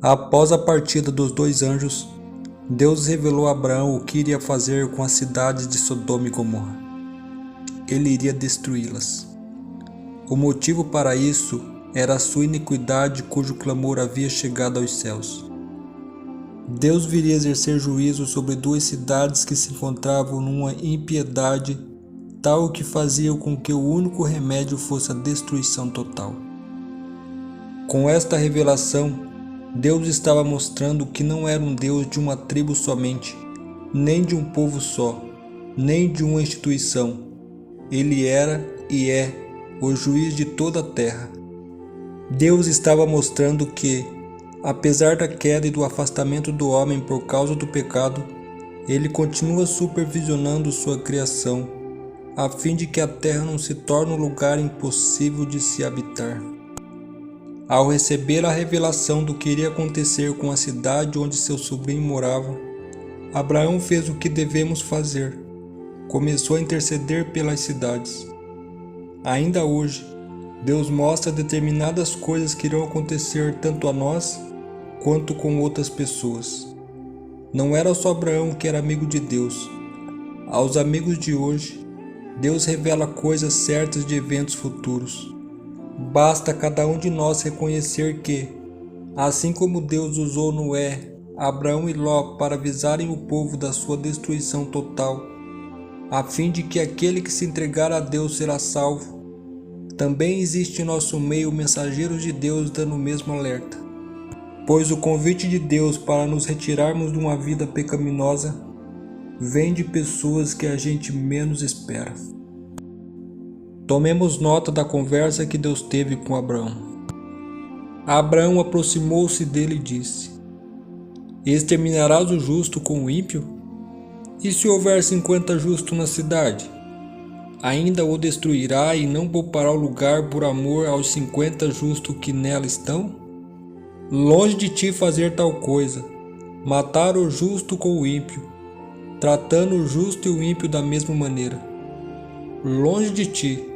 Após a partida dos dois anjos, Deus revelou a Abraão o que iria fazer com as cidades de Sodoma e Gomorra. Ele iria destruí-las. O motivo para isso era a sua iniquidade, cujo clamor havia chegado aos céus. Deus viria exercer juízo sobre duas cidades que se encontravam numa impiedade tal que fazia com que o único remédio fosse a destruição total. Com esta revelação, Deus estava mostrando que não era um Deus de uma tribo somente, nem de um povo só, nem de uma instituição. Ele era e é o juiz de toda a terra. Deus estava mostrando que, apesar da queda e do afastamento do homem por causa do pecado, Ele continua supervisionando sua criação, a fim de que a terra não se torne um lugar impossível de se habitar. Ao receber a revelação do que iria acontecer com a cidade onde seu sobrinho morava, Abraão fez o que devemos fazer. Começou a interceder pelas cidades. Ainda hoje, Deus mostra determinadas coisas que irão acontecer tanto a nós quanto com outras pessoas. Não era só Abraão que era amigo de Deus. Aos amigos de hoje, Deus revela coisas certas de eventos futuros. Basta cada um de nós reconhecer que, assim como Deus usou Noé, Abraão e Ló para avisarem o povo da sua destruição total, a fim de que aquele que se entregar a Deus será salvo, também existe em nosso meio mensageiros de Deus dando o mesmo alerta. Pois o convite de Deus para nos retirarmos de uma vida pecaminosa vem de pessoas que a gente menos espera. Tomemos nota da conversa que Deus teve com Abraão. Abraão aproximou-se dele e disse: Exterminarás o justo com o ímpio? E se houver 50 justos na cidade? Ainda o destruirá e não poupará o lugar por amor aos 50 justos que nela estão? Longe de ti fazer tal coisa, matar o justo com o ímpio, tratando o justo e o ímpio da mesma maneira. Longe de ti,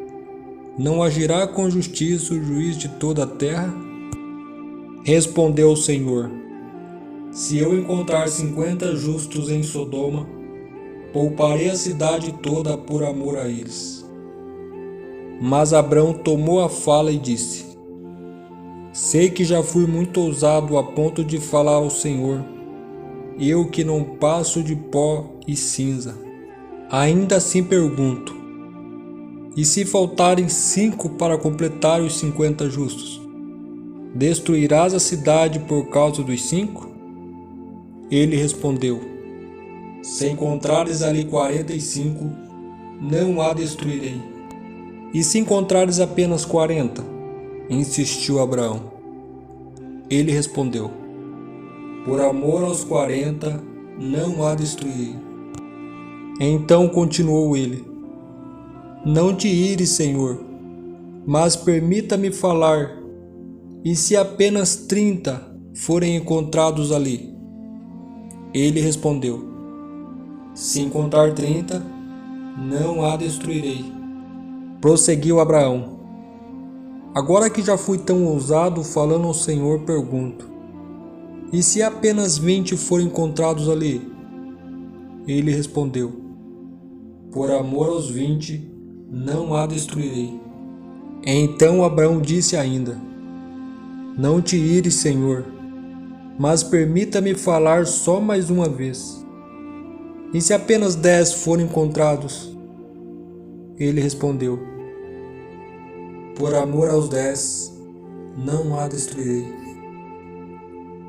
não agirá com justiça o juiz de toda a terra? Respondeu o Senhor: Se eu encontrar 50 justos em Sodoma, pouparei a cidade toda por amor a eles. Mas Abraão tomou a fala e disse: Sei que já fui muito ousado a ponto de falar ao Senhor, eu que não passo de pó e cinza. Ainda assim pergunto: e se faltarem 5 para completar os 50 justos? Destruirás a cidade por causa dos 5? Ele respondeu: Se encontrares ali 45, não a destruirei. E se encontrares apenas 40? Insistiu Abraão. Ele respondeu: Por amor aos 40, não a destruirei. Então continuou ele: Não te ires, Senhor, mas permita-me falar. E se apenas 30 forem encontrados ali? Ele respondeu: Se encontrar 30, não a destruirei. Prosseguiu Abraão: Agora que já fui tão ousado falando ao Senhor, pergunto: E se apenas 20 forem encontrados ali? Ele respondeu: Por amor aos 20, não a destruirei. Então Abraão disse ainda: Não te ires, Senhor, mas permita-me falar só mais uma vez. E se apenas 10 forem encontrados? Ele respondeu: Por amor aos 10, não a destruirei.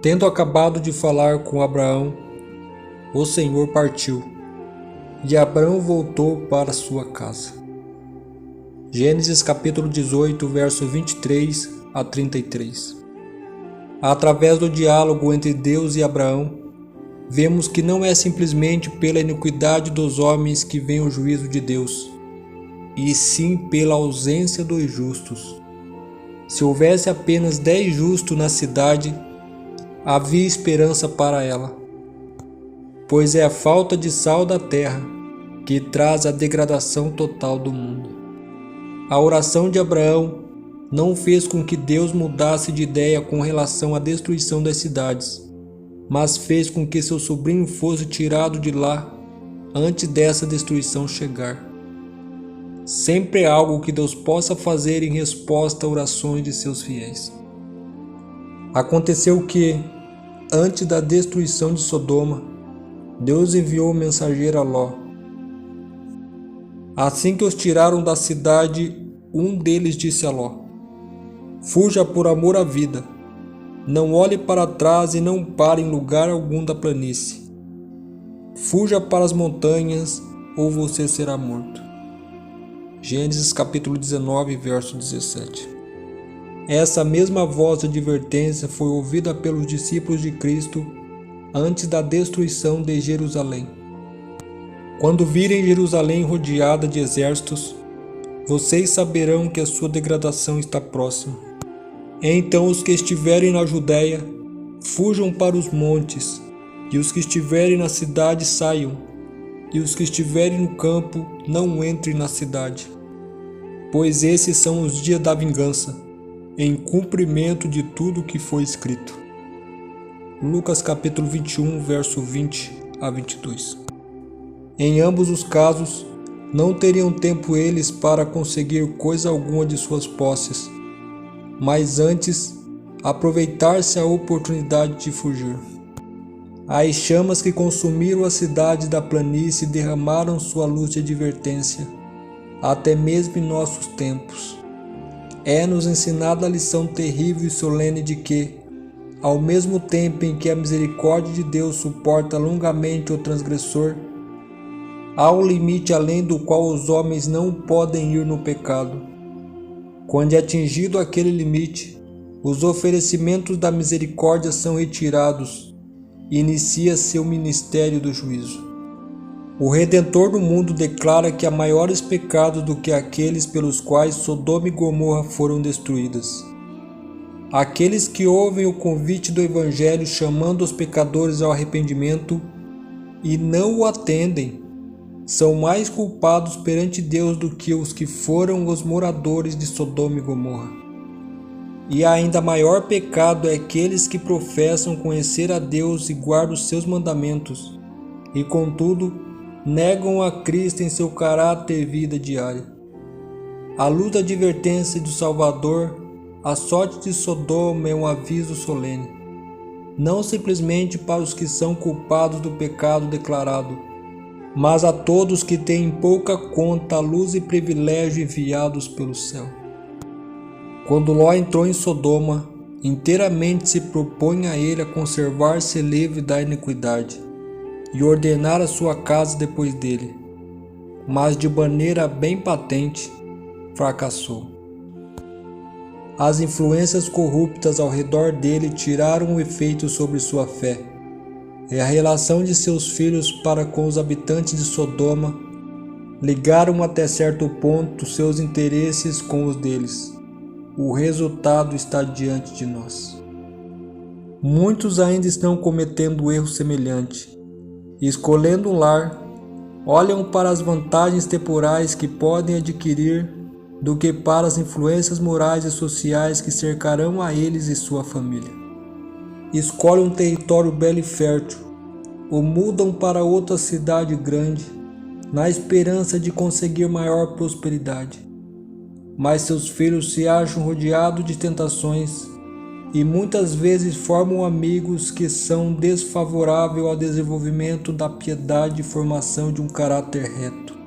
Tendo acabado de falar com Abraão, o Senhor partiu, e Abraão voltou para sua casa. Gênesis capítulo 18, verso 23 a 33. Através do diálogo entre Deus e Abraão, vemos que não é simplesmente pela iniquidade dos homens que vem o juízo de Deus, e sim pela ausência dos justos. Se houvesse apenas 10 justos na cidade, havia esperança para ela, pois é a falta de sal da terra que traz a degradação total do mundo. A oração de Abraão não fez com que Deus mudasse de ideia com relação à destruição das cidades, mas fez com que seu sobrinho fosse tirado de lá antes dessa destruição chegar. Sempre é algo que Deus possa fazer em resposta a orações de seus fiéis. Aconteceu que, antes da destruição de Sodoma, Deus enviou o mensageiro a Ló. Assim que os tiraram da cidade, um deles disse a Ló: "Fuja por amor à vida. Não olhe para trás e não pare em lugar algum da planície. Fuja para as montanhas ou você será morto." Gênesis capítulo 19, verso 17. Essa mesma voz de advertência foi ouvida pelos discípulos de Cristo antes da destruição de Jerusalém. Quando virem Jerusalém rodeada de exércitos, vocês saberão que a sua degradação está próxima. Então os que estiverem na Judéia, fujam para os montes, e os que estiverem na cidade saiam, e os que estiverem no campo não entrem na cidade. Pois esses são os dias da vingança, em cumprimento de tudo o que foi escrito. Lucas capítulo 21, verso 20 a 22. Em ambos os casos, não teriam tempo eles para conseguir coisa alguma de suas posses, mas antes aproveitar-se a oportunidade de fugir. As chamas que consumiram a cidade da planície derramaram sua luz de advertência, até mesmo em nossos tempos. É-nos ensinada a lição terrível e solene de que, ao mesmo tempo em que a misericórdia de Deus suporta longamente o transgressor, há um limite além do qual os homens não podem ir no pecado. Quando é atingido aquele limite, os oferecimentos da misericórdia são retirados e inicia-se o ministério do juízo. O Redentor do mundo declara que há maiores pecados do que aqueles pelos quais Sodoma e Gomorra foram destruídas. Aqueles que ouvem o convite do Evangelho chamando os pecadores ao arrependimento e não o atendem, são mais culpados perante Deus do que os que foram os moradores de Sodoma e Gomorra. E ainda maior pecado é aqueles que professam conhecer a Deus e guardam os seus mandamentos, e contudo negam a Cristo em seu caráter e vida diária. À luz da advertência do Salvador, a sorte de Sodoma é um aviso solene, não simplesmente para os que são culpados do pecado declarado, mas a todos que têm em pouca conta a luz e privilégio enviados pelo céu. Quando Ló entrou em Sodoma, inteiramente se propõe a ele a conservar-se livre da iniquidade e ordenar a sua casa depois dele, mas de maneira bem patente, fracassou. As influências corruptas ao redor dele tiraram o efeito sobre sua fé, e a relação de seus filhos para com os habitantes de Sodoma ligaram até certo ponto seus interesses com os deles. O resultado está diante de nós. Muitos ainda estão cometendo erro semelhante. Escolhendo um lar, olham para as vantagens temporais que podem adquirir do que para as influências morais e sociais que cercarão a eles e sua família. Escolhem um território belo e fértil, ou mudam para outra cidade grande, na esperança de conseguir maior prosperidade. Mas seus filhos se acham rodeados de tentações e muitas vezes formam amigos que são desfavoráveis ao desenvolvimento da piedade e formação de um caráter reto.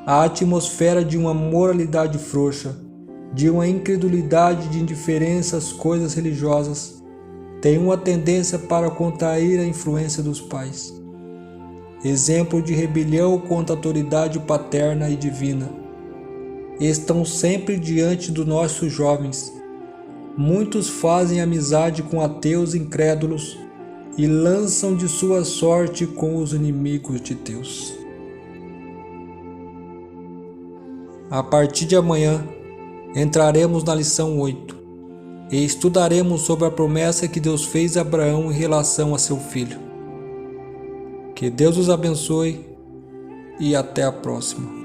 A atmosfera de uma moralidade frouxa, de uma incredulidade de indiferença às coisas religiosas, tem uma tendência para contrair a influência dos pais. Exemplo de rebelião contra a autoridade paterna e divina, estão sempre diante dos nossos jovens. Muitos fazem amizade com ateus incrédulos e lançam de sua sorte com os inimigos de Deus. A partir de amanhã, entraremos na lição 8 e estudaremos sobre a promessa que Deus fez a Abraão em relação a seu filho. Que Deus os abençoe e até a próxima.